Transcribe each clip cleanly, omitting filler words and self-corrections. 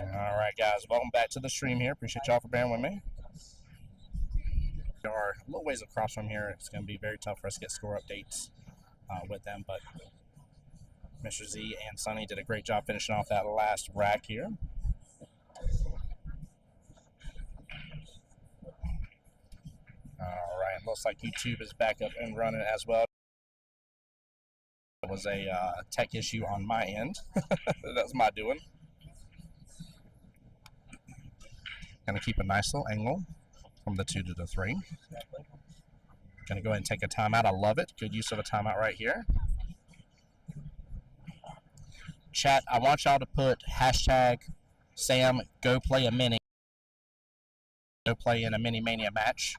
All right, guys, welcome back to the stream here. Appreciate y'all for bearing with me. We are a little ways across from here. It's going to be very tough for us to get score updates with them, but Mr. Z and Sunny did a great job finishing off that last rack here. All right, looks like YouTube is back up and running as well. It was a tech issue on my end. That's my doing. Going to keep a nice little angle from the 2 to the 3. Going to go ahead and take a timeout. I love it. Good use of a timeout right here. Chat, I want y'all to put hashtag Sam go play a mini. Go play in a mini mania match.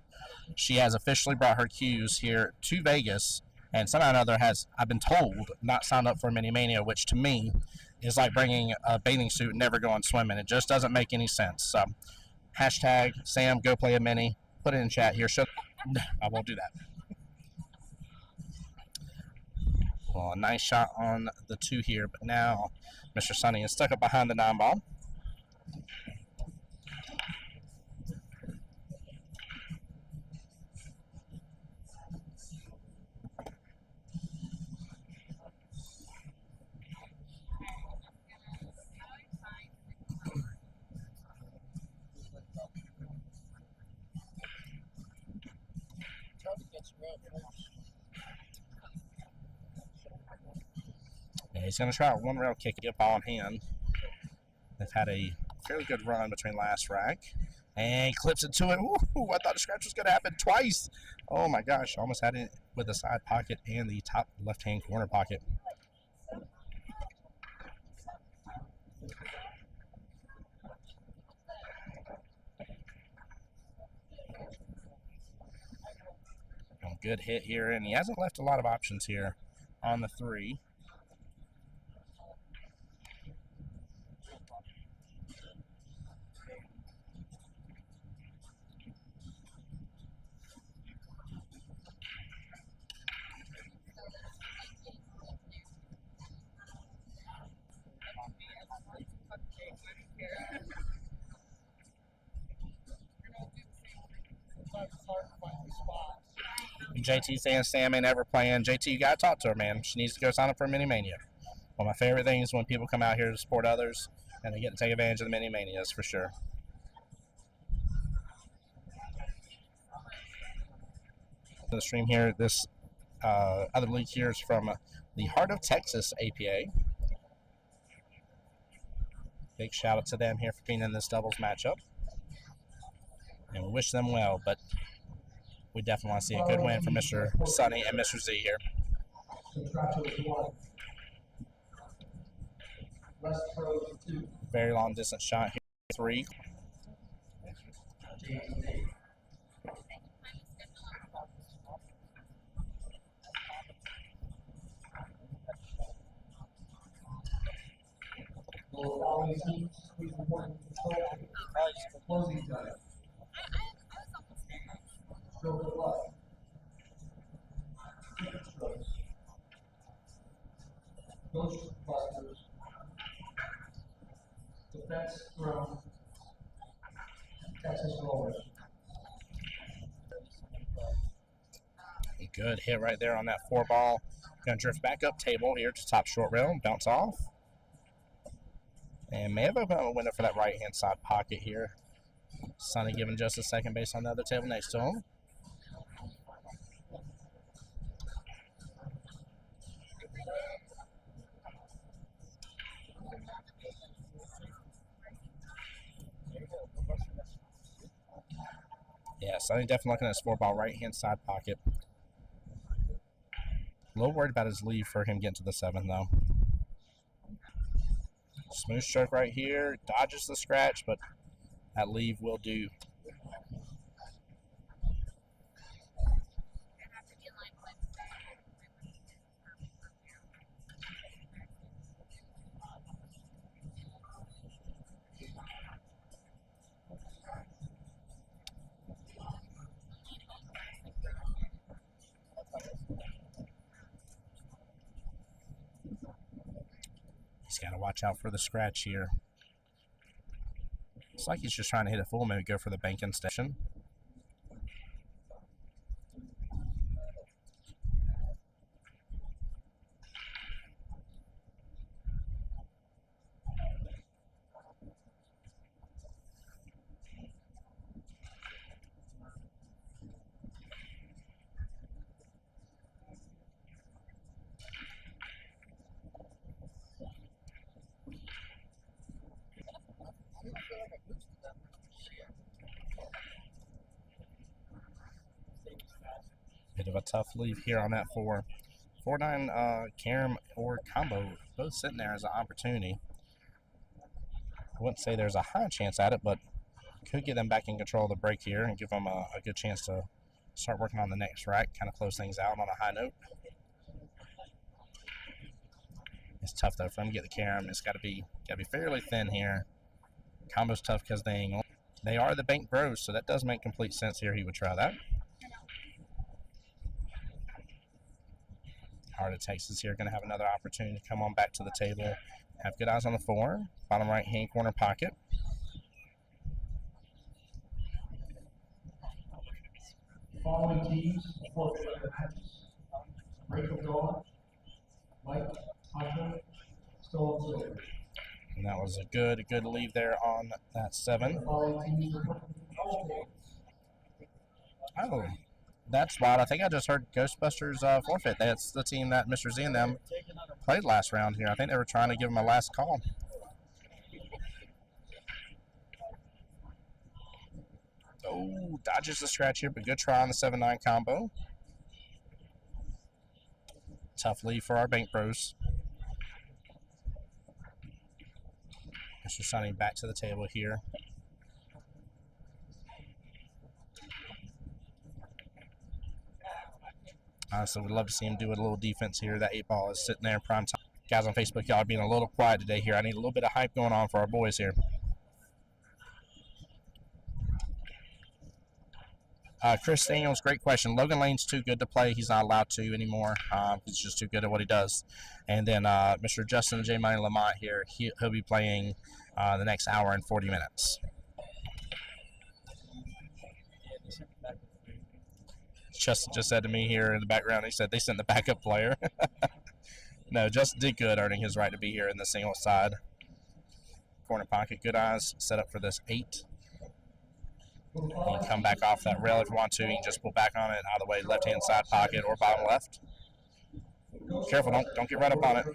She has officially brought her cues here to Vegas, and somehow or another has, I've been told, not signed up for Mini Mania, which to me is like bringing a bathing suit and never going swimming. It just doesn't make any sense. So, hashtag Sam, go play a mini. Put it in chat here. I won't do that. Well, a nice shot on the 2 here, but now Mr. Sunny is stuck up behind the 9 ball. Yeah, he's going to try a 1 rail kick, get ball in hand. They've had a fairly good run between last rack. And clips it to it. Ooh, I thought the scratch was going to happen twice. Oh my gosh, almost had it with the side pocket and the top left-hand corner pocket. Good hit here, and he hasn't left a lot of options here on the 3. JT saying Sam ain't ever playing. JT, you got to talk to her, man. She needs to go sign up for Mini Mania. One of my favorite things when people come out here to support others and they get to take advantage of the Mini Manias for sure. The stream here, this other league here is from the Heart of Texas APA. Big shout out to them here for being in this doubles matchup. And we wish them well, but we definitely want to see a good win for Mr. Sunny and Mr. Z here. Very long distance shot here. 3. Ghost busters, defense thrown, Texas rollers. A good hit right there on that 4 ball. Going to drift back up table here to top short rail and bounce off. And may have opened a window for that right-hand side pocket here. Sunny giving just a second base on the other table next to him. Yeah, Sunny definitely looking at his 4 ball right-hand side pocket. A little worried about his leave for him getting to the 7, though. Smooth stroke right here. Dodges the scratch, but that leave will do. He's got to watch out for the scratch here. It's like he's just trying to hit a full, maybe go for the banking station. Bit of a tough leave here on that 4-9 carom or combo, both sitting there as an opportunity. I wouldn't say there's a high chance at it, but could get them back in control of the break here and give them a good chance to start working on the next rack, kind of close things out on a high note. It's tough though for them to get the carom. It's got to be fairly thin here. Combo's tough because they are the bank bros, so that does make complete sense here. He would try that. Heart of Texas here going to have another opportunity to come on back to the table. Have good eyes on the 4, bottom right hand corner pocket. Following teams forfeit their matches. Break of dawn, Mike, Tasha, Stolen Silver. And that was a good leave there on that 7. The following teams are Oh, that's wild. I think I just heard Ghostbusters forfeit. That's the team that Mr. Z and them played last round here. I think they were trying to give him a last call. Oh, dodges the scratch here, but good try on the 7-9 combo. Tough lead for our bank bros. Mr. Sunny back to the table here. Honestly, would love to see him do a little defense here. That 8 ball is sitting there prime time. Guys on Facebook, y'all are being a little quiet today here. I need a little bit of hype going on for our boys here. Chris Daniels, great question. Logan Lane's too good to play. He's not allowed to anymore. He's just too good at what he does. And then Mr. Justin J. Money Lamont here, he'll be playing the next hour and 40 minutes. Justin just said to me here in the background, he said they sent the backup player. No, Justin did good, earning his right to be here in the single side. Corner pocket, good eyes, set up for this 8. You can come back off that rail if you want to. You can just pull back on it, either way, left-hand side pocket or bottom left. Careful, don't get right up on it.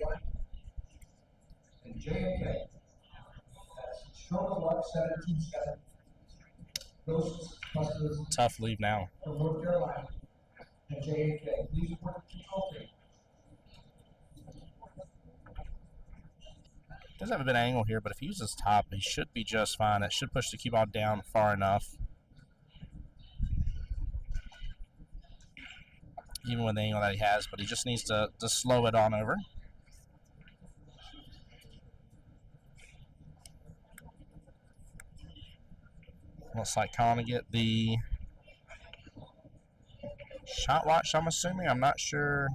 And J&K. That's stroke of luck, 17-7. Ghostbusters Tough leave now. from North Carolina. And J&K. Please report to control team. Does have a bit of angle here, but if he uses top, he should be just fine. It should push the cue ball down far enough. Even with the angle that he has, but he just needs to slow it on over. Looks like calling to get the shot watch, I'm assuming. I'm not sure.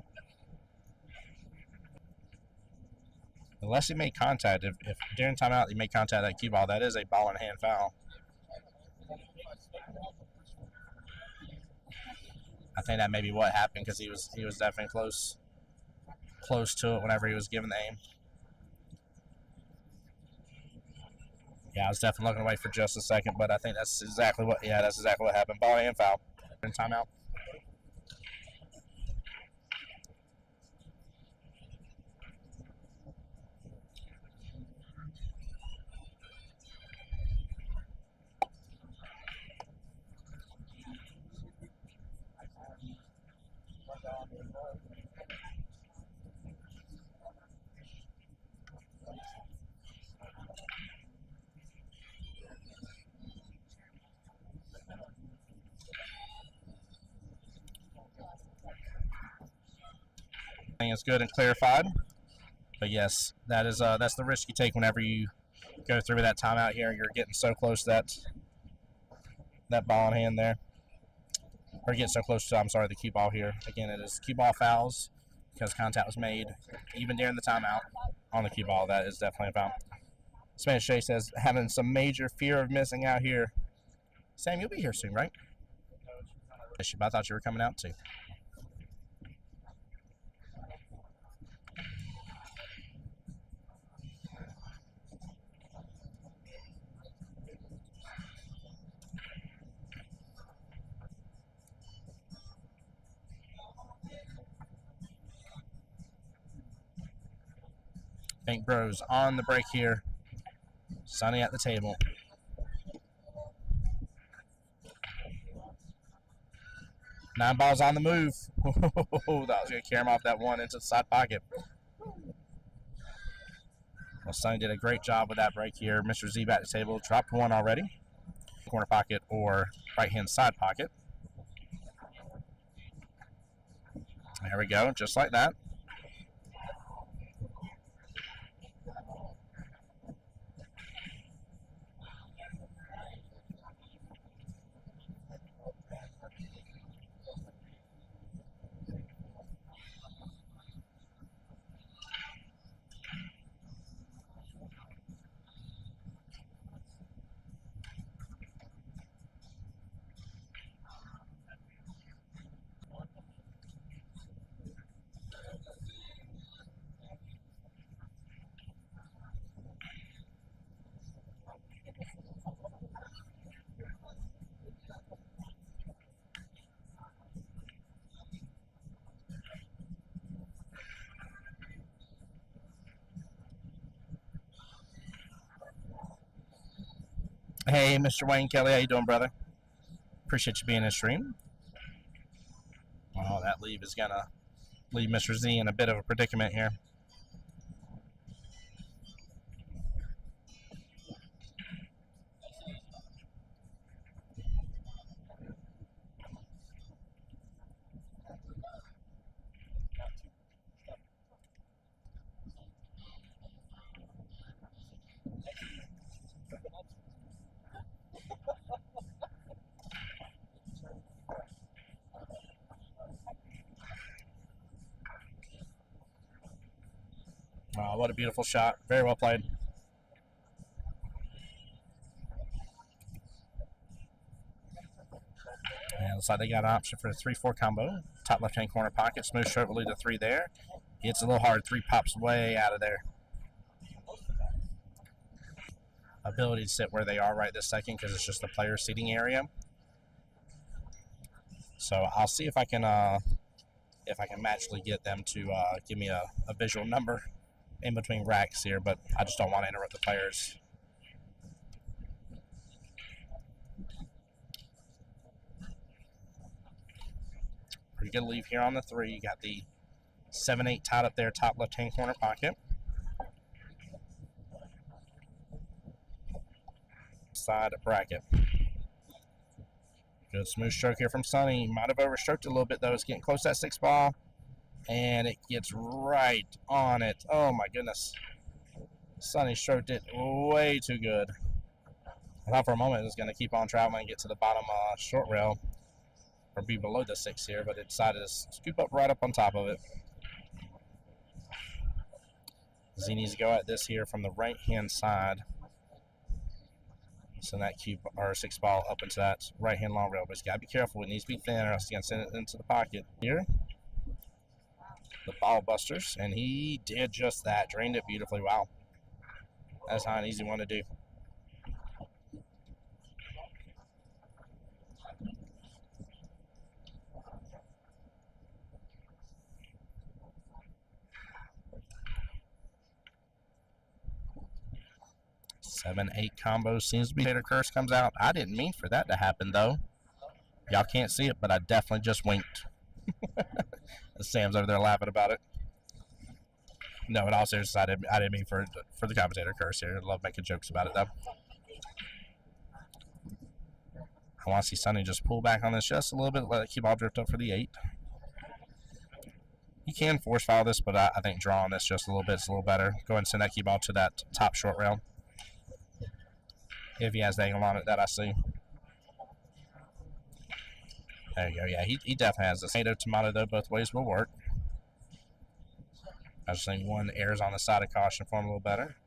Unless he made contact. If during timeout he made contact that cue ball, that is a ball in hand foul. I think that may be what happened because he was definitely close to it whenever he was given the aim. Yeah, I was definitely looking away for just a second, but I think that's exactly what happened. Ball and foul in timeout. It's good and clarified, but yes, that's the risk you take whenever you go through that timeout here. You're getting so close to that ball in hand there, or getting so close to the cue ball here. Again, it is cue ball fouls because contact was made even during the timeout on the cue ball. That is definitely a foul. Spanish Shay says, having some major fear of missing out here. Sam, you'll be here soon, right? I thought you were coming out too. Pink Bros on the break here. Sunny at the table. Nine balls on the move. That was going to carry him off that one into the side pocket. Well, Sunny did a great job with that break here. Mr. Z back to the table. Dropped one already. Corner pocket or right-hand side pocket. There we go, just like that. Hey, Mr. Wayne Kelly, how you doing, brother? Appreciate you being in the stream. Oh, that leave is going to leave Mr. Z in a bit of a predicament here. Oh, what a beautiful shot. Very well played. And looks like they got an option for a 3-4 combo. Top left-hand corner pocket. Smooth stroke will lead to 3 there. Hits a little hard. 3 pops way out of there. Ability to sit where they are right this second because it's just the player seating area. So I'll see if I can magically get them to give me a visual number in between racks here, but I just don't want to interrupt the players. Pretty good leave here on the 3. You got the 7-8 tied up there, top left-hand corner pocket. Side bracket. Good smooth stroke here from Sunny. Might have overstroked it a little bit, though. It's getting close to that 6 ball. And it gets right on it. Oh, my goodness. Sunny stroked it way too good. I thought for a moment it was going to keep on traveling and get to the bottom short rail. Or be below the 6 here, but it decided to scoop up right up on top of it. Z needs to go at this here from the right-hand side. Send that cube or 6 ball up into that right-hand long rail. But he's got to be careful. It needs to be thin or else he's going to send it into the pocket here. The ball busters, and he did just that. Drained it beautifully. Wow. That's not an easy one to do. Seven, 8 combos seems to be. Tater Curse comes out. I didn't mean for that to happen, though. Y'all can't see it, but I definitely just winked. Sam's over there laughing about it. No, in all seriousness, I didn't mean for the commentator curse here. I love making jokes about it, though. I want to see Sunny just pull back on this just a little bit, let it keep all drift up for the 8. You can force foul this, but I think drawing this just a little bit is a little better. Go ahead and send that cue ball to that top short rail. If he has the angle on it that I see. There you go. Yeah, he definitely has this. Tomato, though, both ways will work. I just think one errs on the side of caution for him a little better.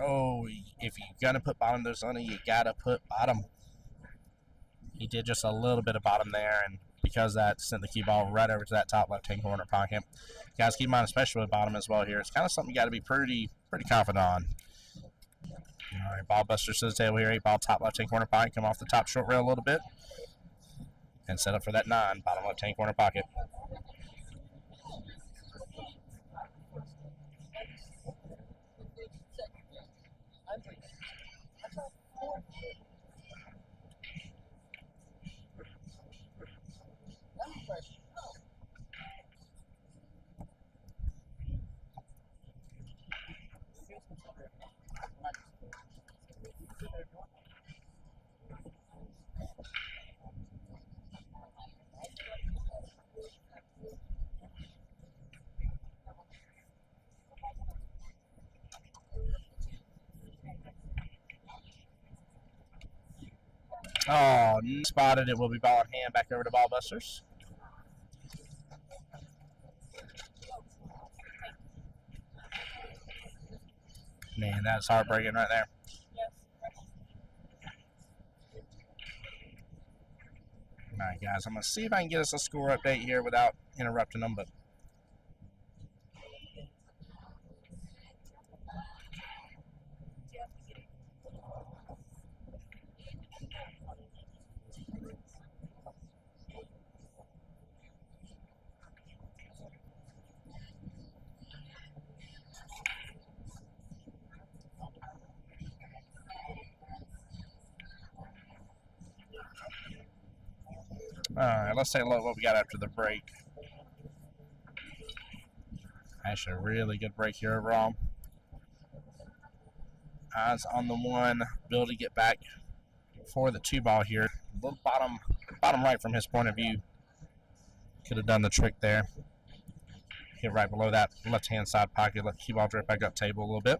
Oh, if you're going to put bottom there, Sonny, you got to put bottom. He did just a little bit of bottom there, and because that sent the cue ball right over to that top left-hand corner pocket. Guys, keep in mind, especially with bottom as well here, it's kind of something you got to be pretty confident on. All right, ball busters to the table here. 8-ball top left-hand corner pocket. Come off the top short rail a little bit. And set up for that 9, bottom left-hand corner pocket. Oh, spotted. It will be ball in hand. Back over to ball busters. Man, that's heartbreaking right there. All right, guys, I'm going to see if I can get us a score update here without interrupting them, but all right, let's take a look at what we got after the break. Actually, a really good break here overall. Eyes on the 1, Bill to get back for the 2-ball here. A little bottom right from his point of view. Could have done the trick there. Hit right below that left-hand side pocket. Let the cue ball drift back up table a little bit.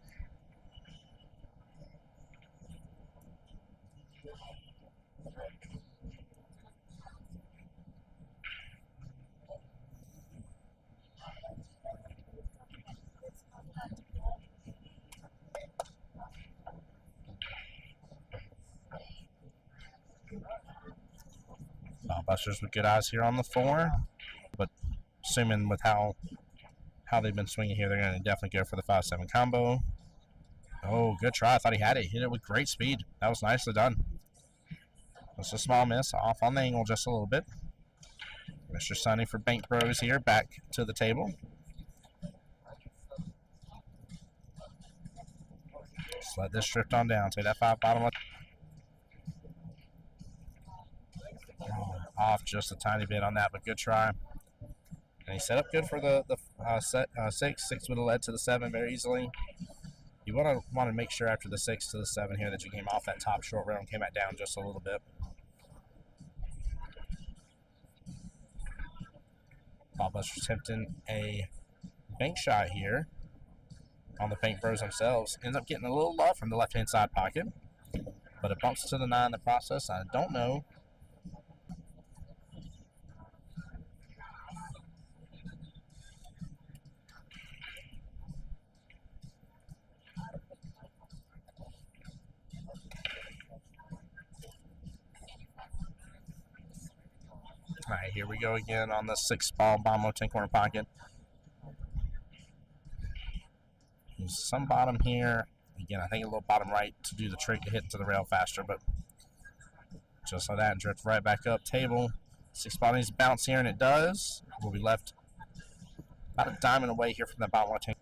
Ball busters with good eyes here on the 4, but assuming with how they've been swinging here, they're going to definitely go for the 5-7 combo. Oh, good try. I thought he had it. He hit it with great speed. That was nicely done. Just a small miss off on the angle just a little bit. Mr. Sunny for Bank Bros here, back to the table. Just let this drift on down. Take that 5 bottom left. Oh, off just a tiny bit on that, but good try. And he set up good for the 6. 6 would have led to the 7 very easily. You want to make sure after the 6 to the 7 here that you came off that top short rail and came back down just a little bit. Ballbuster attempting a bank shot here on the Bank Bros themselves. Ends up getting a little love from the left-hand side pocket, but it bumps to the 9 in the process. I don't know. All right, here we go again on the 6-ball bottom left-hand corner pocket. There's some bottom here. Again, I think a little bottom right to do the trick to hit into the rail faster, but just like that, and drift right back up table. 6-ball needs to bounce here, and it does. We'll be left about a diamond away here from that bottom left-hand.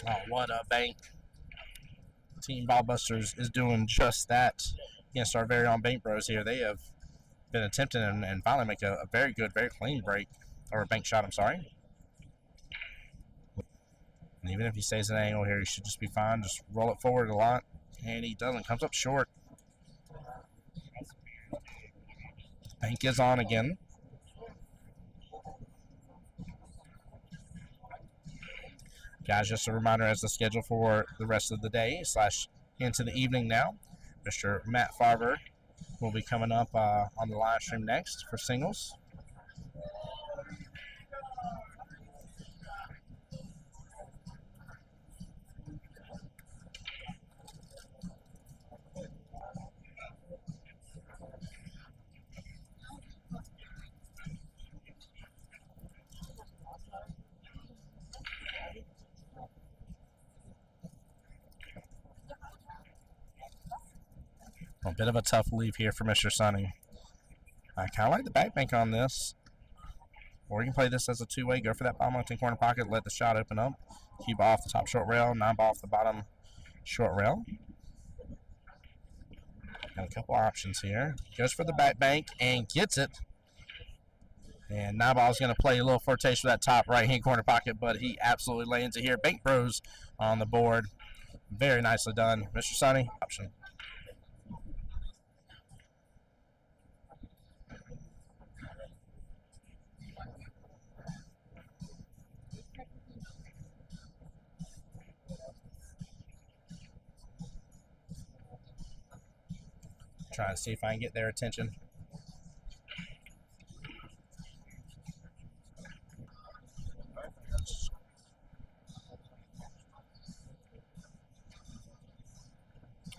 Oh, what a bank. Team Ballbusters is doing just that against our very own Bank Bros here. They have been attempting and finally make a very good, very clean break, or a bank shot, I'm sorry. And even if he stays at an angle here, he should just be fine. Just roll it forward a lot, and he doesn't. Comes up short. Bank is on again. Guys, just a reminder as the schedule for the rest of the day / into the evening now. Mr. Matt Farber will be coming up on the live stream next for singles. A bit of a tough leave here for Mr. Sunny. I kind of like the back bank on this. Or you can play this as a two-way. Go for that bottom left-hand corner pocket. Let the shot open up. Cue ball off the top short rail. 9-ball off the bottom short rail. Got a couple options here. Goes for the back bank and gets it. And 9-ball is going to play a little flirtation with that top right-hand corner pocket, but he absolutely lands it here. Bank Bros on the board. Very nicely done. Mr. Sunny, option. Trying to see if I can get their attention.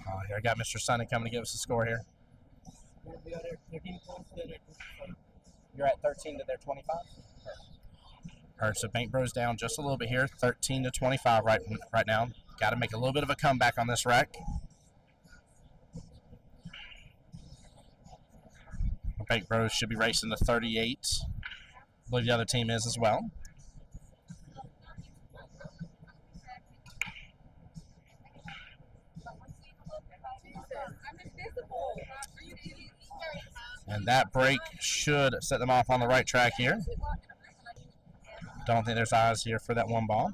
Oh, here I got Mr. Sunny coming to give us a score here. We are at 13 points, they're at 25. You're at 13 to their 25? All right, so Bank Bros down just a little bit here, 13 to 25 right now. Got to make a little bit of a comeback on this rack. Bank Bros should be racing to 38. I believe the other team is as well. And that break should set them off on the right track here. Don't think there's eyes here for that 1-ball.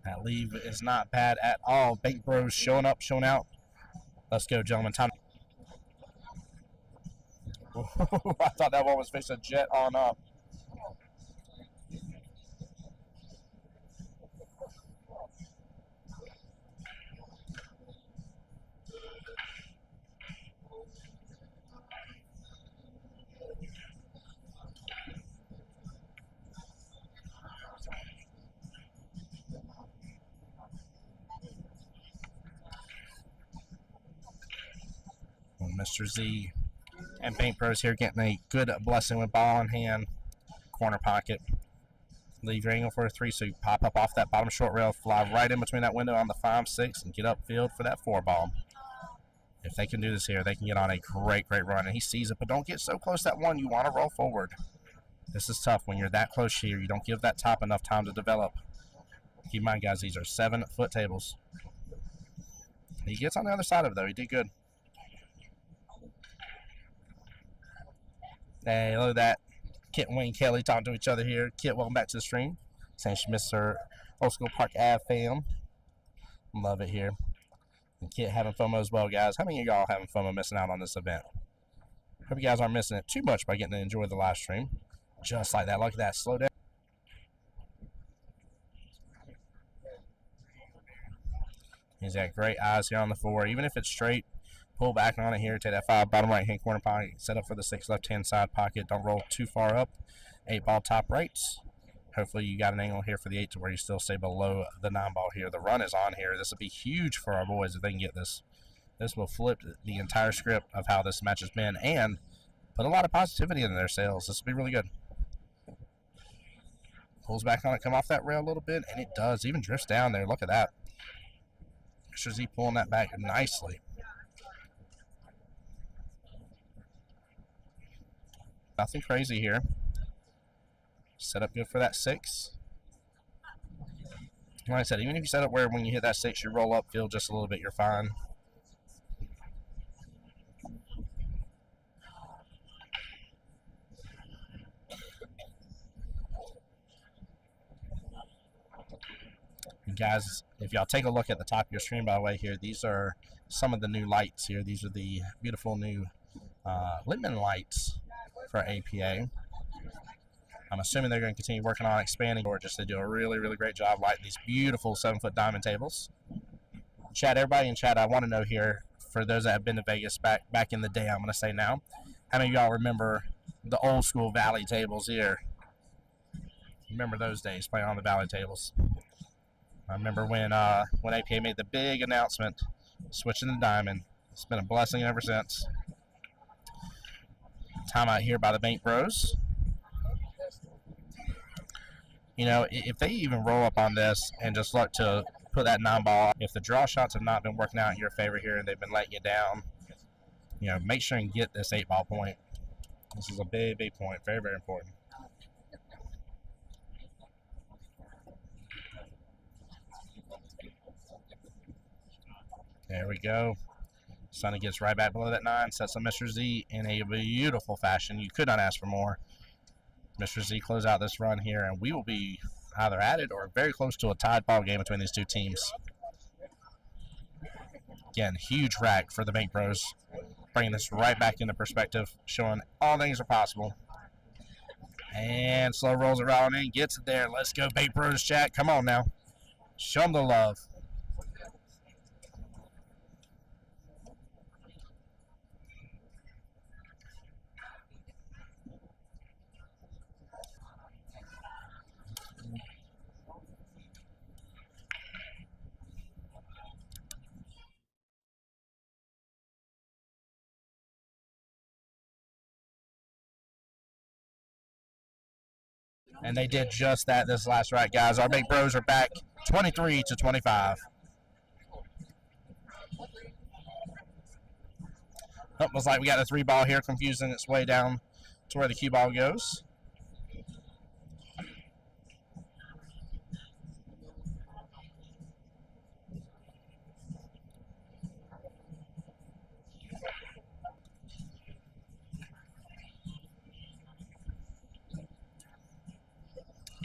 That leave is not bad at all. Bank Bros showing up, showing out. Let's go, gentlemen. Time. I thought that one was fixing to jet on up. Mr. Z and Bank Bros here getting a good blessing with ball in hand. Corner pocket. Leave your angle for a 3, so you pop up off that bottom short rail, fly right in between that window on the 5-6, and get upfield for that 4-ball. If they can do this here, they can get on a great run. And he sees it, but don't get so close to that 1. You want to roll forward. This is tough when you're that close here. You don't give that top enough time to develop. Keep in mind, guys, these are 7-foot tables. He gets on the other side of it, though. He did good. Hey, look at that. Kit and Wayne Kelly talking to each other here. Kit, welcome back to the stream. Saying she missed her Old School Park Ave fam. Love it here. And Kit having FOMO as well, guys. How many of y'all having FOMO missing out on this event? Hope you guys aren't missing it too much by getting to enjoy the live stream. Just like that. Look at that. Slow down. He's got great eyes here on the 4. Even if it's straight, pull back on it here. Take that 5 bottom right-hand corner pocket. Set up for the 6 left-hand side pocket. Don't roll too far up. 8-ball top right. Hopefully you got an angle here for the 8 to where you still stay below the 9-ball here. The run is on here. This will be huge for our boys if they can get this. This will flip the entire script of how this match has been and put a lot of positivity into their sales. This will be really good. Pulls back on it, come off that rail a little bit, and it does. Even drifts down there. Look at that. Mr. Z pulling that back nicely. Nothing crazy here. Set up good for that 6. Like I said, even if you set up where when you hit that 6, you roll upfield just a little bit, you're fine. And guys, if y'all take a look at the top of your screen, by the way, here, these are some of the new lights here. These are the beautiful new Littman lights for APA. I'm assuming they're going to continue working on expanding, or just they do a really, really great job lighting these beautiful 7-foot diamond tables. Chat, everybody in chat, I want to know here, for those that have been to Vegas back in the day, I'm going to say now, how many of y'all remember the old school Valley tables here? Remember those days playing on the Valley tables? I remember when APA made the big announcement, switching to diamond. It's been a blessing ever since. Timeout here by the Bank Bros. You know, if they even roll up on this and just look to put that 9-ball, if the draw shots have not been working out in your favor here and they've been letting you down, you know, make sure and get this 8-ball point. This is a big, big point. Very, very important. There we go. Sunny gets right back below that 9, sets up Mr. Z in a beautiful fashion. You could not ask for more. Mr. Z close out this run here, and we will be either at it or very close to a tied ball game between these two teams. Again, huge rack for the Bank Bros, bringing this right back into perspective, showing all things are possible. And slow rolls around in, gets it there. Let's go, Bank Bros chat. Come on now. Show them the love. And they did just that this last rack, guys. Our Bank Bros are back 23-25. Oh, looks like we got the 3-ball here, confusing its way down to where the cue ball goes.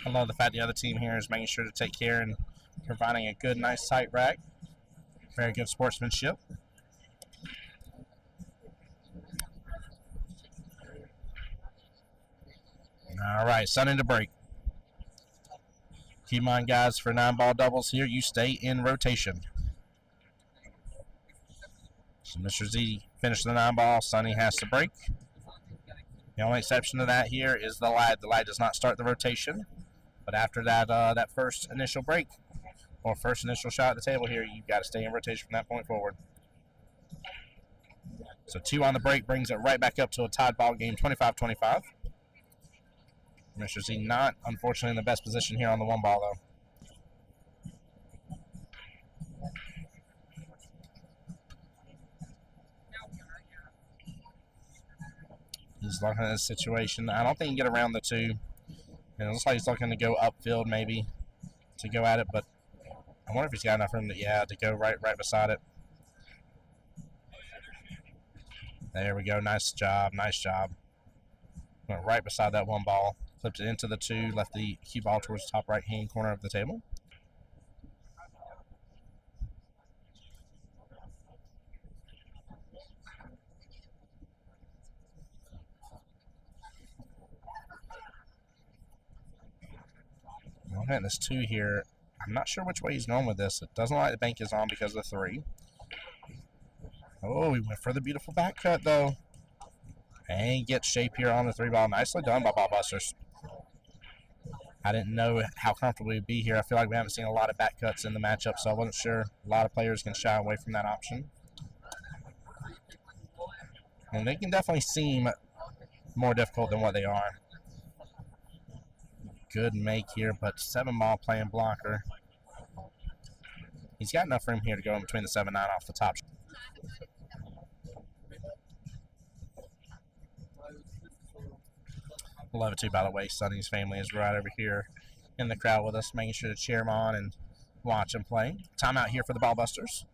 I love the fact the other team here is making sure to take care and providing a good, nice, tight rack. Very good sportsmanship. All right, Sunny to break. Keep in mind, guys, for 9-ball doubles here, you stay in rotation. So Mr. Z finished the 9-ball. Sunny has to break. The only exception to that here is the lad. The lad does not start the rotation. But after that that first initial break, or first initial shot at the table here, you've got to stay in rotation from that point forward. So 2 on the break brings it right back up to a tied ball game, 25-25. Mr. Z not, unfortunately, in the best position here on the 1-ball, though. He's looking at this situation. I don't think he can get around the 2. And it looks like he's looking to go upfield maybe to go at it, but I wonder if he's got enough room to go right beside it. There we go. Nice job. Nice job. Went right beside that 1-ball. Flipped it into the 2. Left the cue ball towards the top right-hand corner of the table. Looking at this 2 here, I'm not sure which way he's going with this. It doesn't look like the bank is on because of the 3. Oh, he went for the beautiful back cut, though. And he gets shape here on the 3-ball. Nicely done by Ball Busters. I didn't know how comfortable he'd be here. I feel like we haven't seen a lot of back cuts in the matchup, so I wasn't sure. A lot of players can shy away from that option. And they can definitely seem more difficult than what they are. Good make here, but 7-ball playing blocker. He's got enough room here to go in between the 7-9 off the top. Love it too, by the way. Sonny's family is right over here in the crowd with us, making sure to cheer them on and watch them play. Timeout here for the Ballbusters.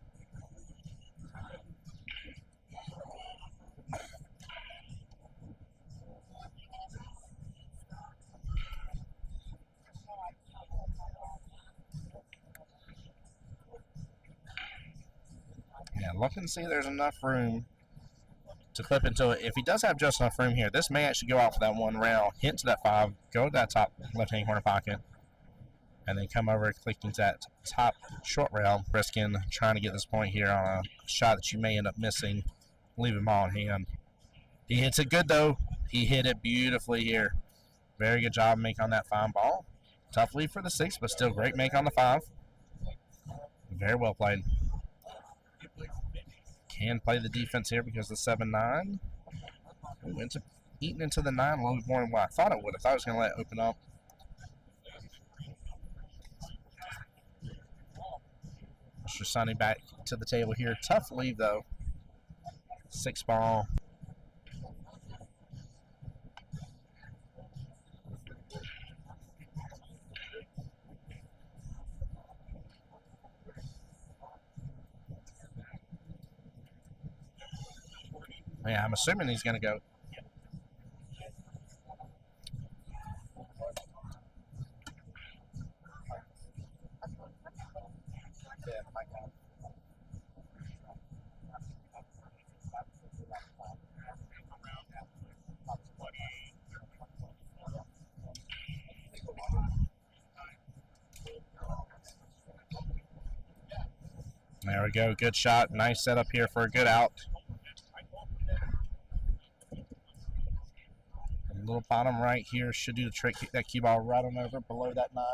Yeah, look and see there's enough room to clip into it. If he does have just enough room here, this may actually go out for that one rail, hit to that 5, go to that top left-hand corner pocket, and then come over, click into that top short rail, risking trying to get this point here on a shot that you may end up missing, leaving ball in hand. He hits it good, though. He hit it beautifully here. Very good job making on that fine ball. Tough lead for the 6, but still great make on the 5. Very well played. Can play the defense here because the 7-9. We went to eating into the 9 a little bit more than what I thought it would. I thought I was going to let it open up. Mr. Sunny back to the table here. Tough leave, though. 6 ball. Yeah, I'm assuming he's going to go. There we go. Good shot. Nice setup here for a good out. A little bottom right here should do the trick. Kick that cue ball right on over below that 9.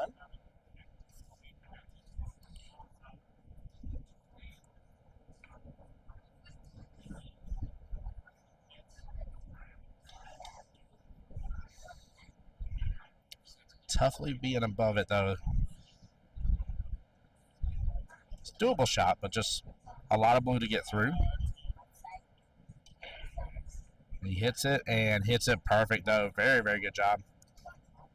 Toughly being above it, though. It's a doable shot, but just a lot of blue to get through. He hits it and hits it perfect, though. Very, very good job.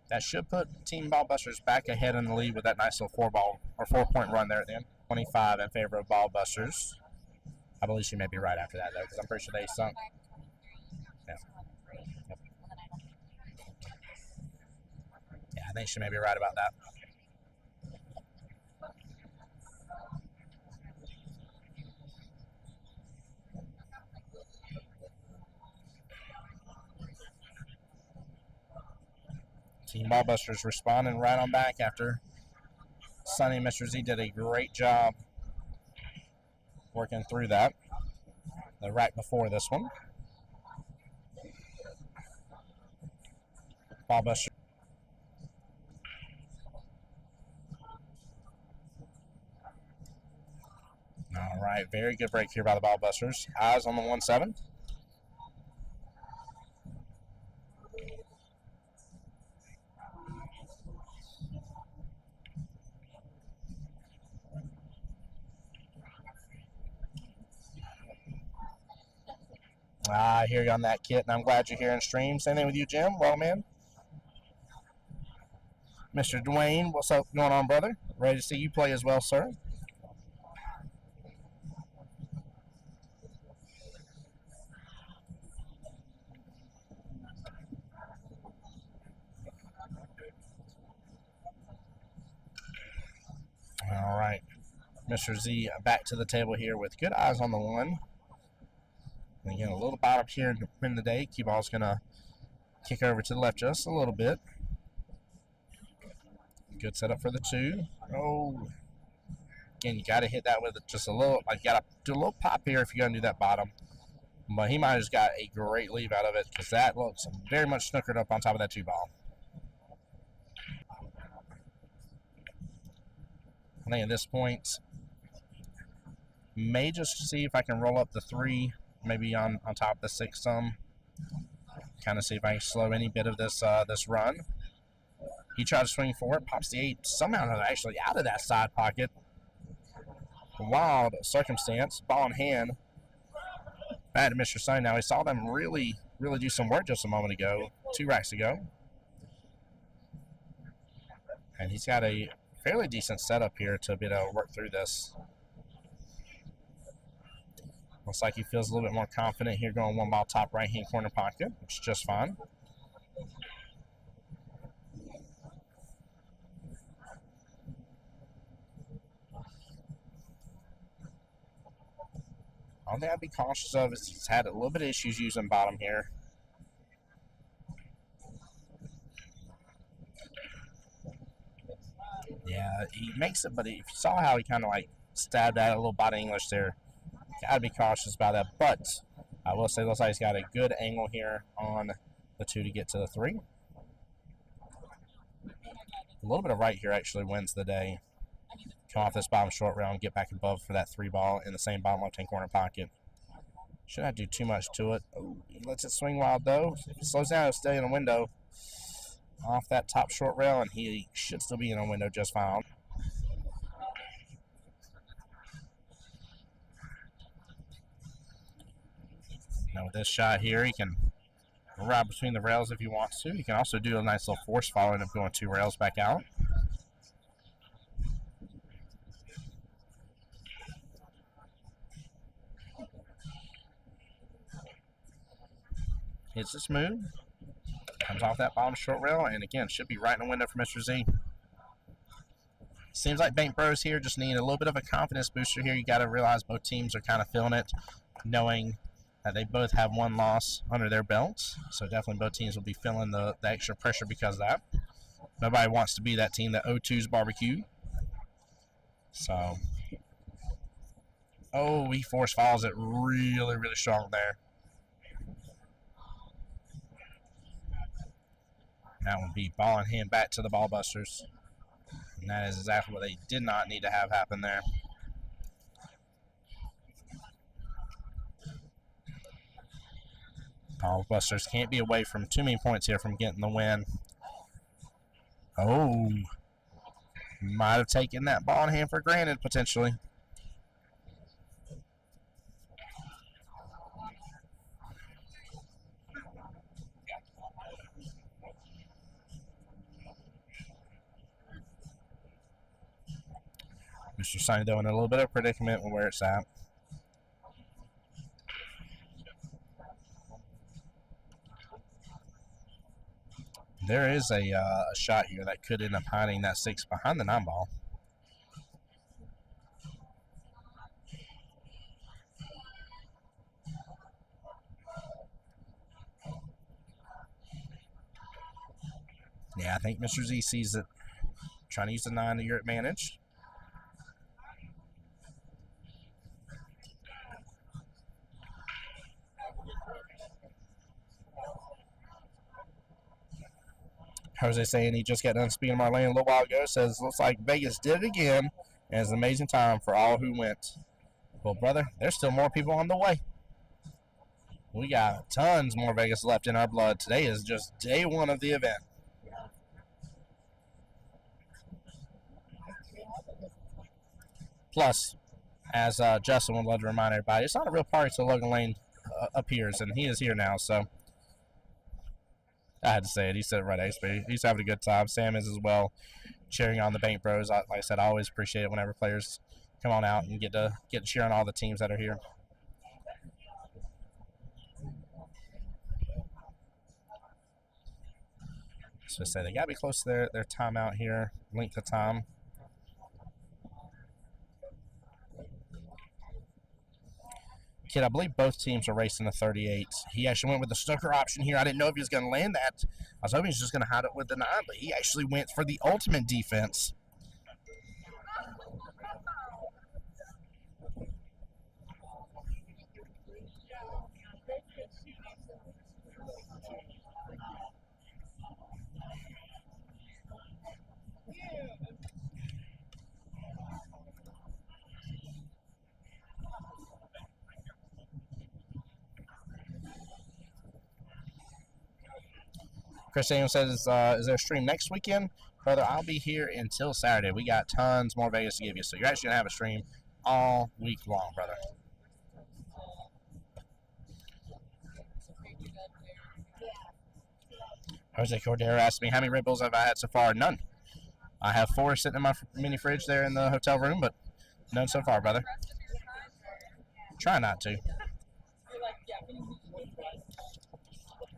That should put Team Ballbusters back ahead in the lead with that nice little 4-point run there at the end. 25 in favor of Ballbusters. I believe she may be right after that, though, because I'm pretty sure they sunk. Yeah. Yep. Yeah, I think she may be right about that. Team Ballbusters responding right on back after Sunny and Mr. Z did a great job working through that. The right before this one. Ballbusters. All right, very good break here by the Ballbusters. Eyes on the 1-7. I hear you on that, Kit, and I'm glad you're here in stream. Same thing with you, Jim. Well, man. Mr. Dwayne, what's up going on, brother? Ready to see you play as well, sir. All right. Mr. Z back to the table here with good eyes on the 1. And again, a little bottom here in the day. Cue ball's going to kick over to the left just a little bit. Good setup for the 2. Oh. Again, you got to hit that with just a little, like you got to do a little pop here if you're going to do that bottom. But he might have just got a great leave out of it because that looks very much snookered up on top of that 2 ball. I think at this point, may just see if I can roll up the 3, maybe on top of the 6 some. Kind of see if I can slow any bit of this this run. He tries to swing for it, pops the 8, somehow actually out of that side pocket. Wild circumstance, ball in hand. Back to Mr. Sunny now. He saw them really do some work just a moment ago, 2 racks ago. And he's got a fairly decent setup here to be able to work through this. Looks like he feels a little bit more confident here going 1 ball top right-hand corner pocket, which is just fine. All thing I'd be cautious of is he's had a little bit of issues using bottom here. Yeah, he makes it, but if you saw how he kind of like stabbed at it, a little body English there, gotta be cautious about that. But I will say, looks like he's got a good angle here on the 2 to get to the 3. A little bit of right here actually wins the day. Come off this bottom short rail and get back above for that 3 ball in the same bottom left-hand corner pocket. Should not do too much to it. Oh, he lets it swing wild though. If it slows down, it'll stay in the window. Off that top short rail, and he should still be in a window just fine. Now with this shot here, he can ride between the rails if he wants to. He can also do a nice little force follow and going 2 rails back out. Hits this move. Comes off that bottom short rail, and again, should be right in the window for Mr. Z. Seems like Bank Bros here just need a little bit of a confidence booster here. You got to realize both teams are kind of feeling it, knowing that they both have 1 loss under their belts. So definitely both teams will be feeling the extra pressure because of that. Nobody wants to be that team that 0-2's barbecue. So, oh, he force follows it really, really strong there. That would be ball in hand back to the ball busters. And that is exactly what they did not need to have happen there. Ball busters can't be away from too many points here from getting the win. Oh, might have taken that ball in hand for granted potentially. Mr. Sunny, though, in a little bit of predicament with where it's at. There is a shot here that could end up hiding that 6 behind the 9 ball. Yeah, I think Mr. Z sees it. Trying to use the 9 to your advantage. Jose saying he just got done speaking to Marlene a little while ago. Says, looks like Vegas did it again. And it's an amazing time for all who went. Well, brother, there's still more people on the way. We got tons more Vegas left in our blood. Today is just day 1 of the event. Plus, as Justin would love to remind everybody, it's not a real party till Logan Lane appears, and he is here now, so I had to say it. He said it right, XP. He's having a good time. Sam is as well, cheering on the Bank Bros. Like I said, I always appreciate it whenever players come on out and get to cheer on all the teams that are here. So I say they got to be close to their timeout here, length of time. Kid, I believe both teams are racing the 38. He actually went with the Stoker option here. I didn't know if he was going to land that. I was hoping he was just going to hide it with the 9, but he actually went for the ultimate defense. Chris Daniel says, is there a stream next weekend? Brother, I'll be here until Saturday. We got tons more Vegas to give you. So you're actually going to have a stream all week long, brother. Jose Cordero asked me, how many Red Bulls have I had so far? None. I have 4 sitting in my mini fridge there in the hotel room, but none so far, brother. Try not to.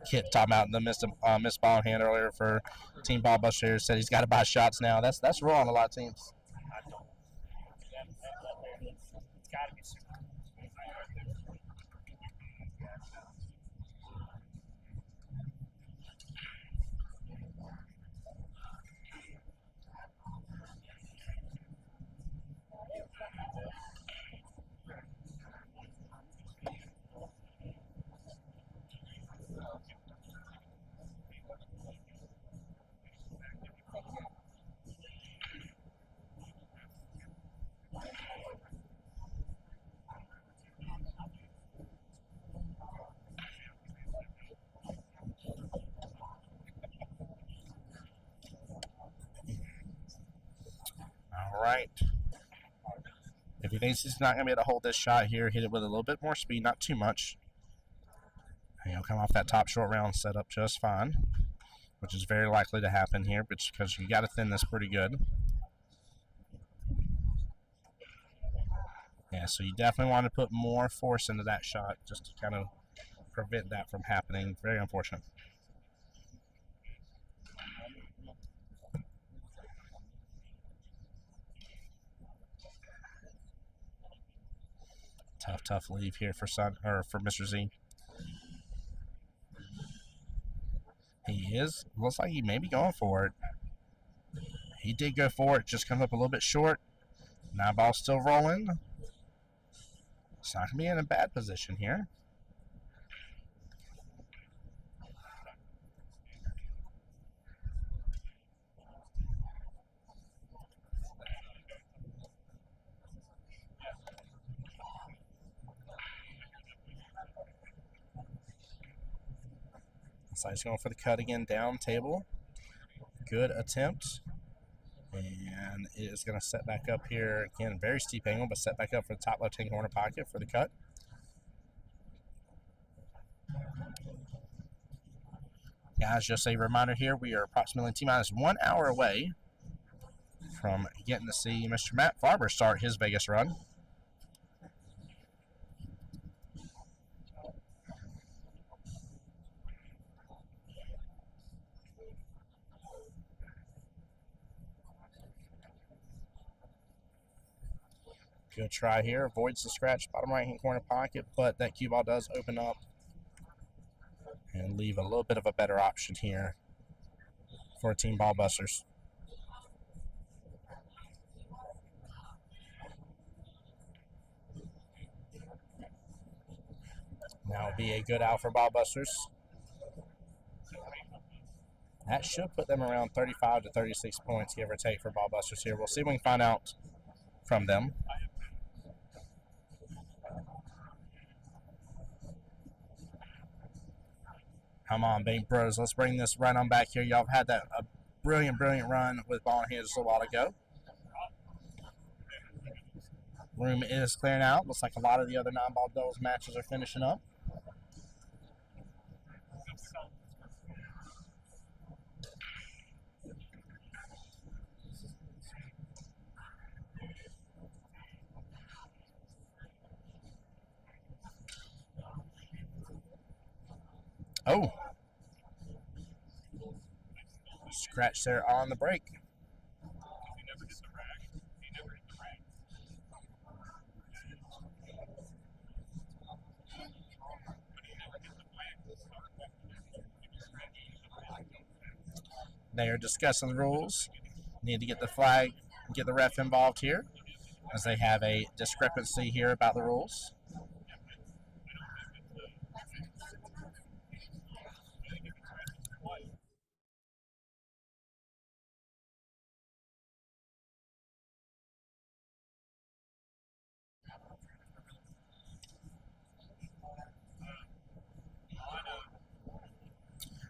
Kit talking about the missed ball hand earlier for Team Ball Buster. Said he's got to buy shots now. That's raw on a lot of teams. All right. If he thinks he's not going to be able to hold this shot here, hit it with a little bit more speed, not too much. And he'll come off that top short round set up just fine, which is very likely to happen here, because you got to thin this pretty good. Yeah, so you definitely want to put more force into that shot just to kind of prevent that from happening. Very unfortunate. Tough leave here for Mr. Z. He is. Looks like he may be going for it. He did go for it. Just comes up a little bit short. Now ball's still rolling. It's not going to be in a bad position here. So he's going for the cut again, down table. Good attempt. And it is going to set back up here. Again, very steep angle, but set back up for the top left-hand corner pocket for the cut. Guys, just a reminder here, we are approximately T-minus 1 hour away from getting to see Mr. Matt Farber start his Vegas run. Good try here. Avoids the scratch bottom right-hand corner pocket, but that cue ball does open up and leave a little bit of a better option here for Team Ball Busters. Now will be a good out for Ball Busters. That should put them around 35 to 36 points, give or take, for Ball Busters here. We'll see if we can find out from them. Come on, Bank Bros. Let's bring this run on back here. Y'all have had a brilliant run with ball in hand just a while ago. Room is clearing out. Looks like a lot of the other non-ball doubles matches are finishing up. Oh. Scratch there on the break. They are discussing the rules. Need to get the flag, get the ref involved here, as they have a discrepancy here about the rules.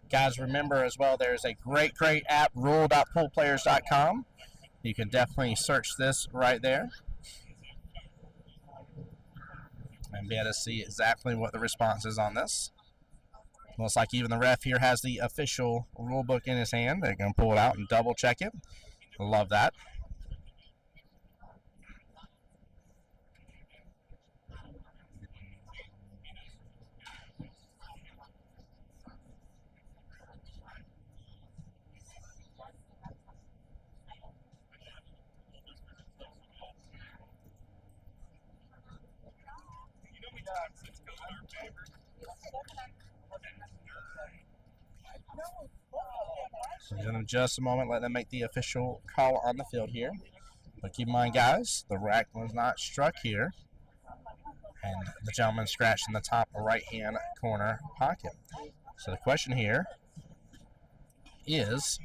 Guys, remember as well, there's a great app, rule.poolplayers.com. You can definitely search this right there and be able to see exactly what the response is on this. Looks like even the ref here has the official rule book in his hand. They're going to pull it out and double check it. Love that. So in just a moment, let them make the official call on the field here. But keep in mind, guys, the rack was not struck here. And the gentleman scratched in the top right-hand corner pocket. So the question here is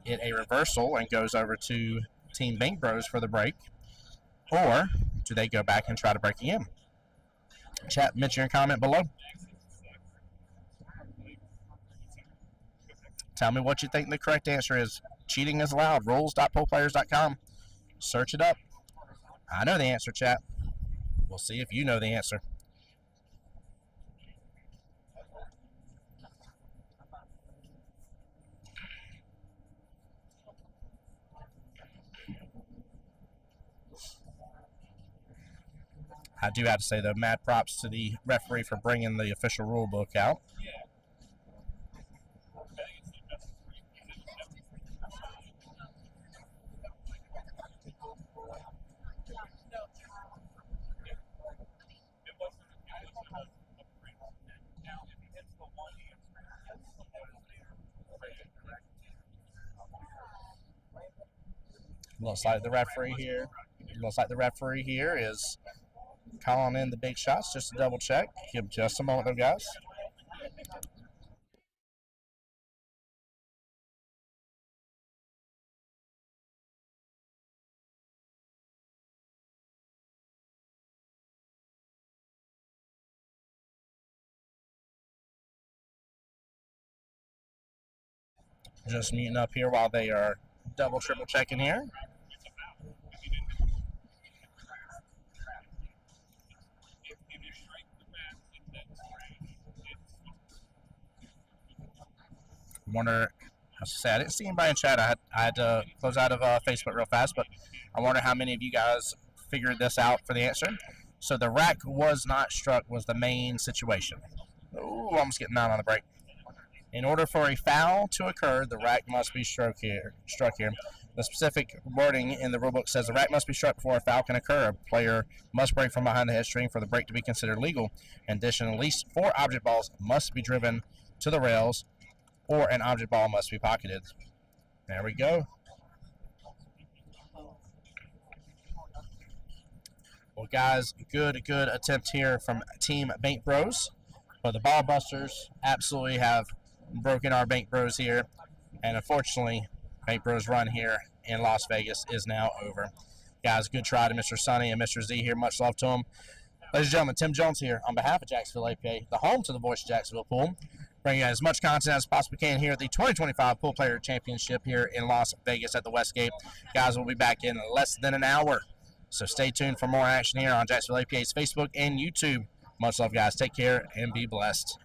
it a reversal and goes over to Team Bank Bros for the break, or do they go back and try to break again? Chat, mention your comment below. Tell me what you think the correct answer is. Cheating is allowed. Rules.poolplayers.com. Search it up. I know the answer, chat. We'll see if you know the answer. I do have to say, though, mad props to the referee for bringing the official rule book out. Looks like the referee here is calling in the big shots just to double check. Give just a moment, though, guys. Just muting up here while they are triple checking here. Wonder, I was say I didn't see anybody in chat. I had to close out of Facebook real fast, but I wonder how many of you guys figured this out for the answer. So the rack was not struck was the main situation. Ooh, almost getting 9 on the break. In order for a foul to occur, the rack must be struck here. The specific wording in the rulebook says the rack must be struck before a foul can occur. A player must break from behind the head string for the break to be considered legal. In addition, at least 4 object balls must be driven to the rails, or an object ball must be pocketed. There we go. Well, guys, good attempt here from Team Bank Bros. But the Ball Busters absolutely have broken our Bank Bros here. And unfortunately, Bank Bros run here in Las Vegas is now over. Guys, good try to Mr. Sunny and Mr. Z here. Much love to them. Ladies and gentlemen, Tim Jones here on behalf of Jacksonville APA, the home to the Voice of Jacksonville Pool. Bringing you as much content as possibly can here at the 2025 Pool Player Championship here in Las Vegas at the Westgate. Guys, we'll be back in less than an hour. So stay tuned for more action here on Jacksonville APA's Facebook and YouTube. Much love, guys. Take care and be blessed.